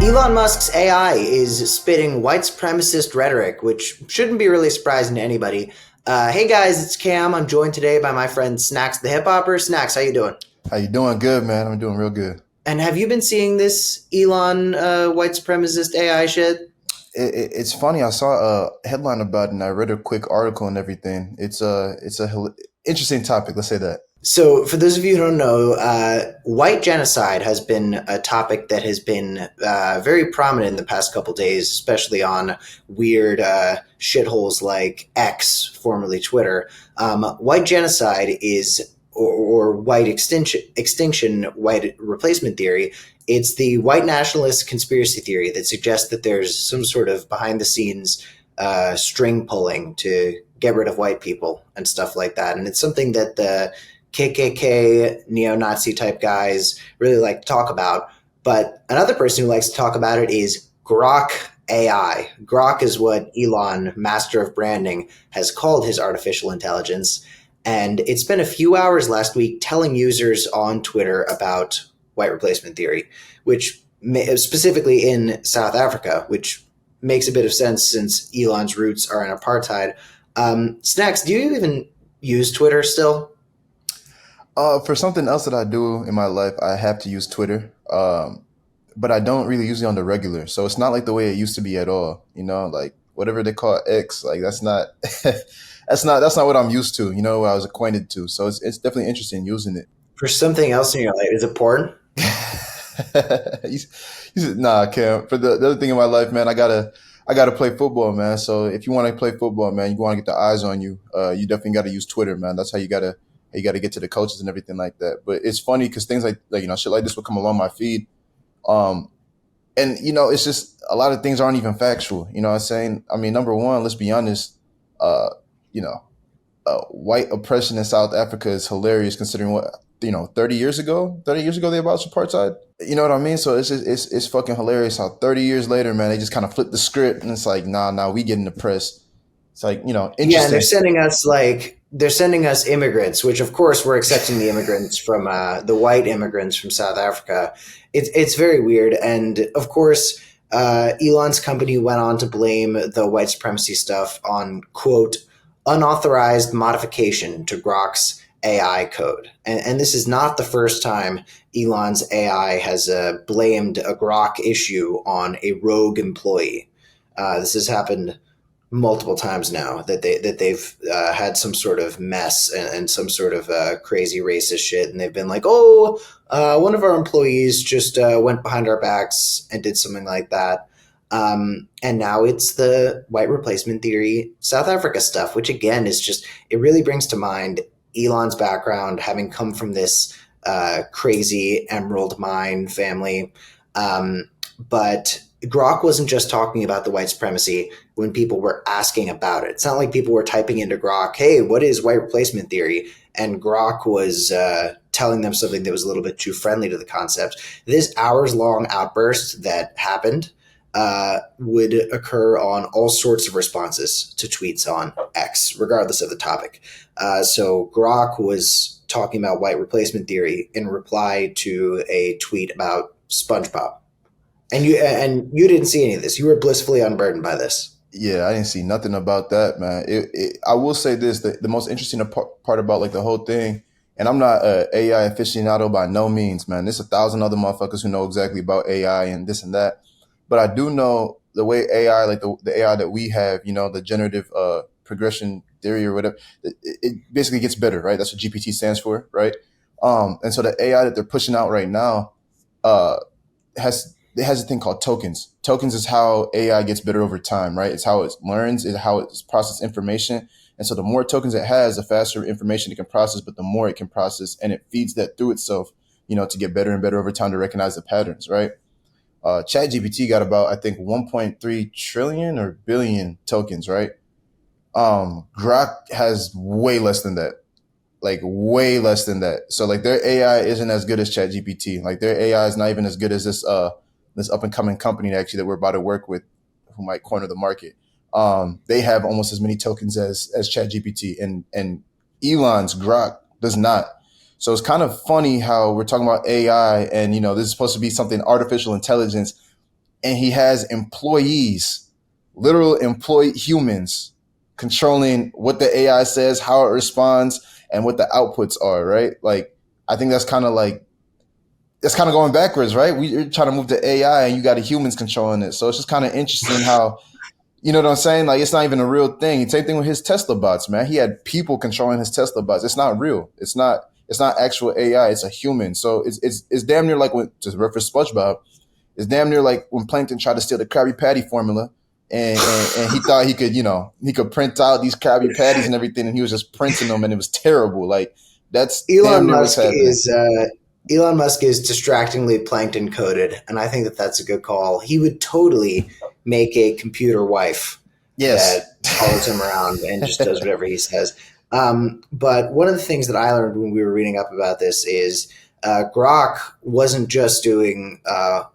Elon Musk's AI is spitting white supremacist rhetoric, which shouldn't be really surprising to anybody. Hey guys, it's Cam. I'm joined today by my friend Snacks the Hip Hopper. Snacks, how you doing? How you doing? Good, man. I'm doing real good. And have you been seeing this Elon white supremacist AI shit? It's funny. I saw a headline about it, and I read a quick article and everything. It's a interesting topic. Let's say that. So, for those of you who don't know, white genocide has been a topic that has been very prominent in the past couple days, especially on weird shitholes like X, formerly Twitter. White genocide is, or white extinction, white replacement theory. It's the white nationalist conspiracy theory that suggests that there's some sort of behind the scenes string pulling to get rid of white people and stuff like that. And it's something that the KKK, neo-Nazi type guys really like to talk about. But another person who likes to talk about it is Grok AI. Grok is what Elon, master of branding, has called his artificial intelligence. And it spent a few hours last week telling users on Twitter about white replacement theory, which specifically in South Africa, which makes a bit of sense since Elon's roots are in apartheid. Snacks, do you even use Twitter still? For something else that I do in my life, I have to use Twitter. But I don't really use it on the regular. So it's not like the way it used to be at all. Like whatever they call X, like that's not that's not what I'm used to. What I was acquainted to. So it's definitely interesting using it. For something else in your life, is it porn? you, you said, nah, Cam. For the other thing in my life, man, I gotta play football, man. So if you want to play football, man, you want to get the eyes on you. You definitely got to use Twitter, man. That's how you gotta get to the coaches and everything like that. But it's funny because things like shit like this will come along my feed. Um, and it's just a lot of things aren't even factual. You know what I'm saying? I mean, number one, let's be honest. Uh, you know, white oppression in South Africa is hilarious considering what 30 years ago they abolished apartheid. You know what I mean? So it's fucking hilarious how 30 years later, man, they just kind of flip the script and it's like, nah, we getting oppressed. It's like, Yeah, and interesting. they're sending us immigrants, which of course we're accepting the immigrants from the white immigrants from South Africa. It's very weird, and of course, Elon's company went on to blame the white supremacy stuff on quote unauthorized modification to Grok's AI code, and this is not the first time Elon's AI has blamed a Grok issue on a rogue employee. This has happened multiple times now that they've had some sort of mess and some sort of crazy racist shit, and they've been like, "Oh, one of our employees just went behind our backs and did something like that." And now it's the white replacement theory South Africa stuff, which again is just it really brings to mind Elon's background, having come from this crazy emerald mine family. But Grok wasn't just talking about the white supremacy when people were asking about it. It's not like people were typing into Grok, "Hey, what is white replacement theory?" And Grok was telling them something that was a little bit too friendly to the concept. This hours long outburst that happened would occur on all sorts of responses to tweets on X, regardless of the topic. So Grok was talking about white replacement theory in reply to a tweet about SpongeBob. And you didn't see any of this. You were blissfully unburdened by this. Yeah, I didn't see nothing about that, man. I will say this: the most interesting part about like the whole thing, and I'm not a AI aficionado by no means, man. There's 1,000 other motherfuckers who know exactly about AI and this and that, but I do know the way AI, like the AI that we have, the generative progression theory or whatever, it basically gets better, right? That's what GPT stands for, right? And so the AI that they're pushing out right now, uh, has it has a thing called tokens. Tokens is how AI gets better over time, right? It's how it learns, it's how it processes information. And so the more tokens it has, the faster information it can process, but the more it can process and it feeds that through itself, to get better and better over time to recognize the patterns, right? ChatGPT got about, I think, 1.3 trillion or billion tokens, right? Grok has way less than that, like way less than that. So like their AI isn't as good as ChatGPT. Like their AI is not even as good as this up and coming company actually that we're about to work with, who might corner the market. They have almost as many tokens as ChatGPT, and Elon's Grok does not. So it's kind of funny how we're talking about AI, and this is supposed to be something artificial intelligence, and he has employees, literal employee humans, controlling what the AI says, how it responds, and what the outputs are, right? Like, I think that's kind of going backwards, right? We're trying to move to AI, and you got the humans controlling it. So it's just kind of interesting how, you know what I'm saying? Like, it's not even a real thing. Same thing with his Tesla bots, man. He had people controlling his Tesla bots. It's not real. It's not actual AI. It's a human. So it's damn near like when, to reference SpongeBob, it's damn near like when Plankton tried to steal the Krabby Patty formula, and he thought he could, he could print out these Krabby Patties and everything, and he was just printing them, and it was terrible. Like, that's damn Elon near what's Musk happening. is Elon Musk is distractingly plankton coded, and I think that that's a good call. He would totally make a computer wife Yes. that follows him around and just does whatever he says. But one of the things that I learned when we were reading up about this is Grok wasn't just doing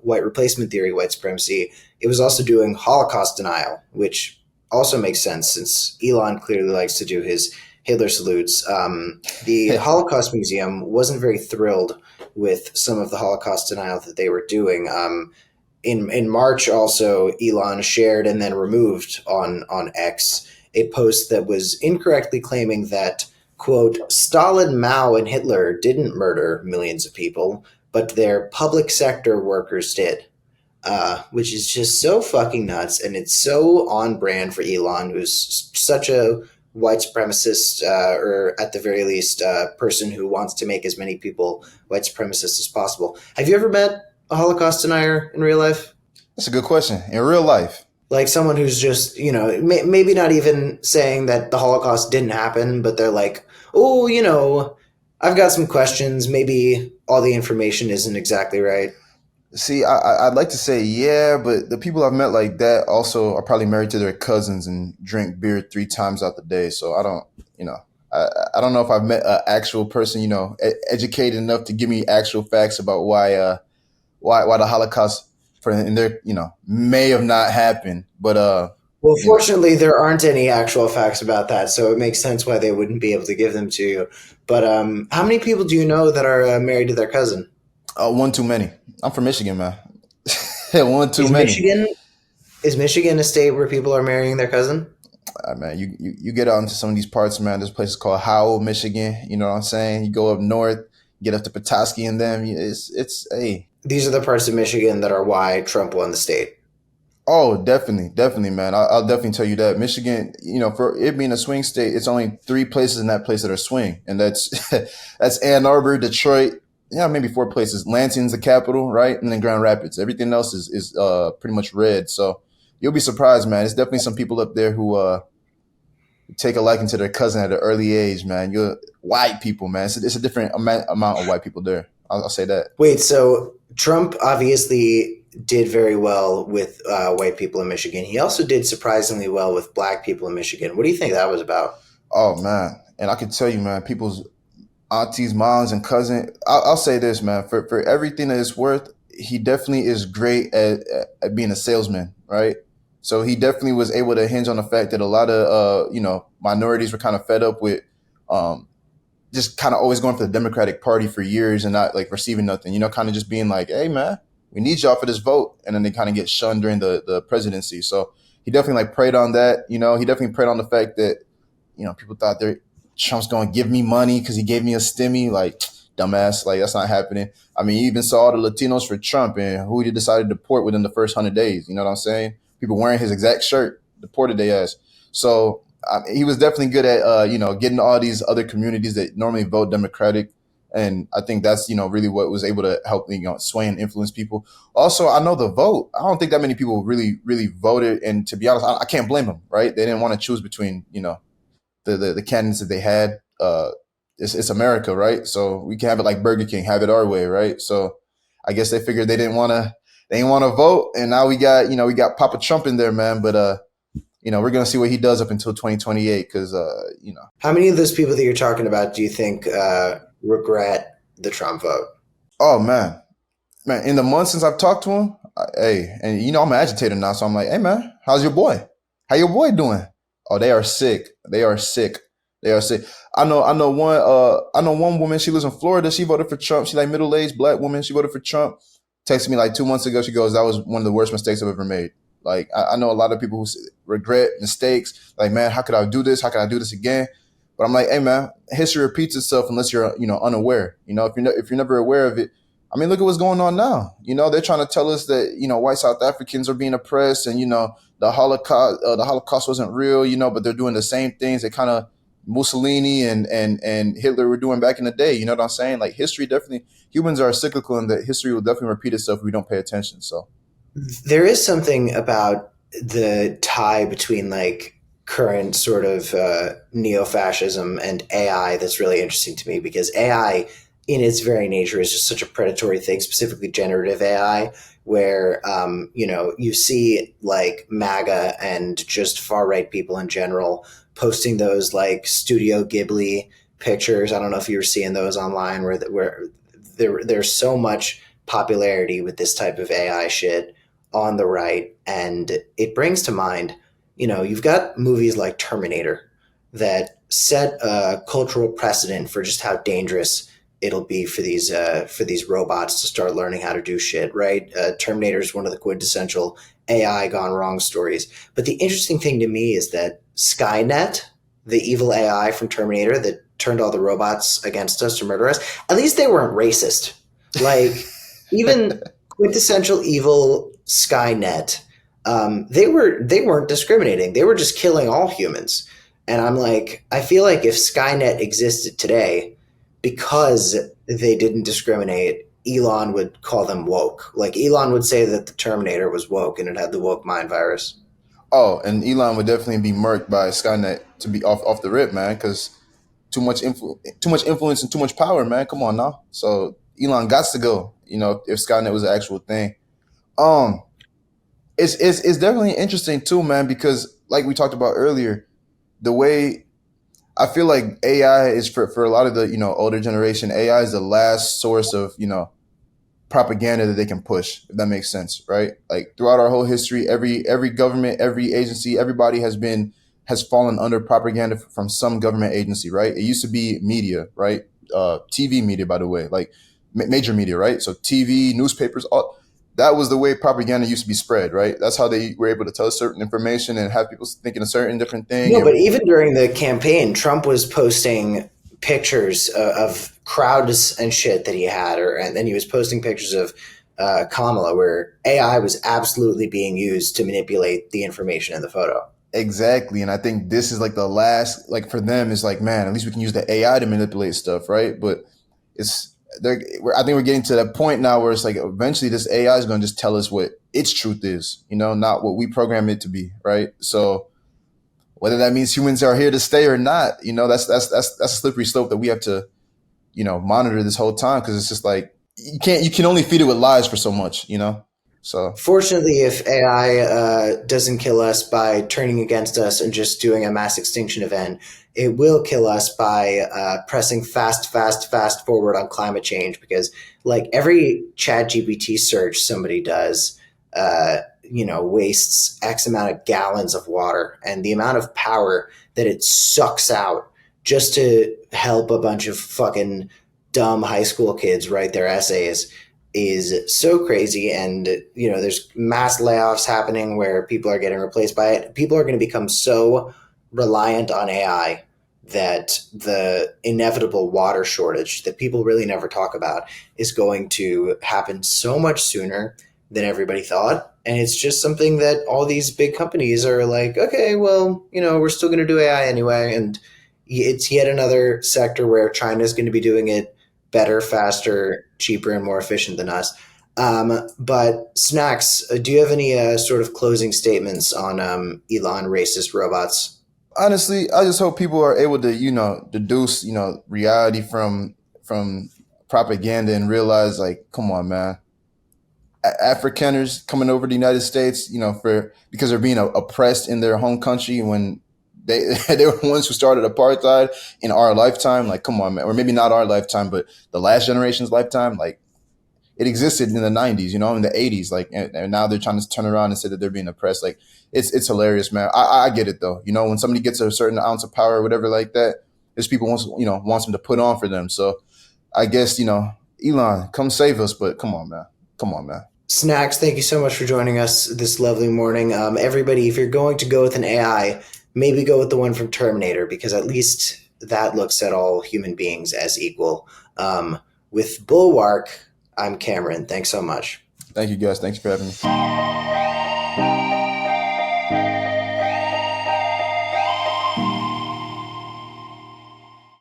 white replacement theory, white supremacy. It was also doing Holocaust denial, which also makes sense since Elon clearly likes to do his Hitler salutes. The Holocaust Museum wasn't very thrilled with some of the Holocaust denial that they were doing. In March, also Elon shared and then removed on X a post that was incorrectly claiming that quote Stalin, Mao, and Hitler didn't murder millions of people, but their public sector workers did. Which is just so fucking nuts, and it's so on brand for Elon, who's such a white supremacist, or at the very least, person who wants to make as many people white supremacists as possible. Have you ever met a Holocaust denier in real life? That's a good question. In real life, Like someone who's just, maybe not even saying that the Holocaust didn't happen, but they're like, oh, I've got some questions. Maybe all the information isn't exactly right. see, I'd like to say yeah, but the people I've met like that also are probably married to their cousins and drink beer 3 times out the day. So I don't, you know, I, I don't know if I've met an actual person, educated enough to give me actual facts about why the Holocaust for in their, may have not happened. But Well, you know, fortunately, there aren't any actual facts about that, so it makes sense why they wouldn't be able to give them to you. But how many people do you know that are married to their cousin? one too many. I'm from Michigan, man. One too Is many. Michigan is Michigan a state where people are marrying their cousin? Man, you get out into some of these parts, man. There's places called Howell, Michigan. You know what I'm saying? You go up north, get up to Petoskey, and them. It's hey. These are the parts of Michigan that are why Trump won the state. Oh, definitely, definitely, man. I'll definitely tell you that Michigan, for it being a swing state, it's only 3 places in that place that are swing, and that's that's Ann Arbor, Detroit, yeah, maybe 4 places. Lansing's the capital, right, and then Grand Rapids. Everything else is pretty much red. So you'll be surprised, man. There's definitely some people up there who take a liking to their cousin at an early age, man. You're white people, man. It's a different amount of white people there. I'll say that. Wait, so Trump obviously did very well with white people in Michigan. He also did surprisingly well with black people in Michigan. What do you think that was about? Oh man, and I can tell you, man, people's aunties, moms, and cousin. I'll say this, man. For everything that it's worth, he definitely is great at being a salesman, right? So he definitely was able to hinge on the fact that a lot of minorities were kind of fed up with um, just kind of always going for the Democratic Party for years and not like receiving nothing. Kind of just being like, "Hey, man, we need y'all for this vote," and then they kind of get shunned during the presidency. So he definitely like preyed on that. He definitely preyed on the fact that people thought they Trump's going to give me money because he gave me a stimmy. Like, dumbass, like that's not happening. I mean, you even saw all the Latinos for Trump and who he decided to deport within the first 100 days. You know what I'm saying? People wearing his exact shirt deported their ass. So he was definitely good at getting all these other communities that normally vote Democratic. And I think that's really what was able to help sway and influence people. Also, I know the vote. I don't think that many people really voted, and to be honest, I can't blame them. Right? They didn't want to choose between the candidates that they had. It's America, right? So we can have it like Burger King, have it our way, right? So I guess they figured they didn't want to vote, and now we got Papa Trump in there, man. But we're gonna see what he does up until 2028, because How many of those people that you're talking about do you think regret the Trump vote? oh man, in the months since I've talked to him, hey, and I'm an agitator now, so I'm like, hey man, how's your boy? How your boy doing? Oh, they are sick. They are sick. They are sick. I know one woman. She lives in Florida. She voted for Trump. She like middle aged black woman. She voted for Trump. texted me like 2 months ago. She goes, "That was one of the worst mistakes I've ever made." Like I know a lot of people who regret mistakes. Like, man, how could I do this? How could I do this again? But I'm like, hey, man, history repeats itself unless you're unaware. If you're never aware of it. I mean, look at what's going on now. They're trying to tell us that white South Africans are being oppressed, and the Holocaust wasn't real. But they're doing the same things that kind of Mussolini and Hitler were doing back in the day. You know what I'm saying? Like history definitely, humans are cyclical, and that history will definitely repeat itself if we don't pay attention. So There is something about the tie between like current sort of neo-fascism and AI that's really interesting to me, because AI in its very nature is just such a predatory thing, specifically generative AI, where you see like MAGA and just far right people in general posting those like Studio Ghibli pictures. I don't know if you were seeing those online, where there's so much popularity with this type of AI shit on the right. And it brings to mind, you've got movies like Terminator that set a cultural precedent for just how dangerous it'll be for these robots to start learning how to do shit. Right? Terminator is one of the quintessential AI gone wrong stories. But the interesting thing to me is that Skynet, the evil AI from Terminator that turned all the robots against us to murder us, at least they weren't racist. Like even quintessential evil Skynet, they weren't discriminating. They were just killing all humans. And I'm like, I feel like if Skynet existed today, because they didn't discriminate, Elon would call them woke. Like Elon would say that the Terminator was woke and it had the woke mind virus. oh, and Elon would definitely be murked by Skynet to be off the rip, man, because too much influence and too much power, man. Come on now. So Elon got to go. If Skynet was an actual thing. Um, it's definitely interesting too, man, because like we talked about earlier, the way I feel like AI is for a lot of the older generation, AI is the last source of propaganda that they can push, if that makes sense, right? Like throughout our whole history, every government, every agency, everybody has fallen under propaganda from some government agency, right? It used to be media, right? TV media, by the way, like major media, right? So TV, newspapers, all that was the way propaganda used to be spread, right? That's how they were able to tell certain information and have people thinking a certain different thing. No, but even during the campaign, Trump was posting pictures of crowds and shit that he had, and then he was posting pictures of Kamala, where AI was absolutely being used to manipulate the information in the photo. Exactly. And I think this is like the last, like for them, it's like, man, at least we can use the AI to manipulate stuff, right? But it's, I think we're getting to that point now where it's like eventually this AI is going to just tell us what its truth is, not what we program it to be, right? So whether that means humans are here to stay or not, that's a slippery slope that we have to, monitor this whole time, because it's just like you can only feed it with lies for so much. So Fortunately, if AI doesn't kill us by turning against us and just doing a mass extinction event, it will kill us by pressing fast, fast, fast forward on climate change. Because like every Chat GPT search somebody does, wastes X amount of gallons of water, and the amount of power that it sucks out just to help a bunch of fucking dumb high school kids write their essays is so crazy. And there's mass layoffs happening where people are getting replaced by it. People are going to become so reliant on AI that the inevitable water shortage that people really never talk about is going to happen so much sooner than everybody thought. And it's just something that all these big companies are like, okay, well, we're still going to do AI anyway. And it's yet another sector where China is going to be doing it better, faster, cheaper, and more efficient than us. But Snacks, do you have any sort of closing statements on Elon racist robots? honestly, I just hope people are able to, deduce, reality from propaganda and realize, like, come on, man, Afrikaners coming over to the United States, for because they're being oppressed in their home country when they were the ones who started apartheid in our lifetime. Like, come on, man, or maybe not our lifetime, but the last generation's lifetime. Like, it existed in the '90s, in the '80s, like, and now they're trying to turn around and say that they're being oppressed. Like, it's hilarious, man. I get it though. When somebody gets a certain ounce of power or whatever like that, there's people wants them to put on for them. So I guess Elon, come save us, but come on, man. Come on, man. Snacks, thank you so much for joining us this lovely morning. Everybody, if you're going to go with an AI, maybe go with the one from Terminator, because at least that looks at all human beings as equal. With Bulwark, I'm Cameron. Thanks so much. Thank you, guys. Thanks for having me.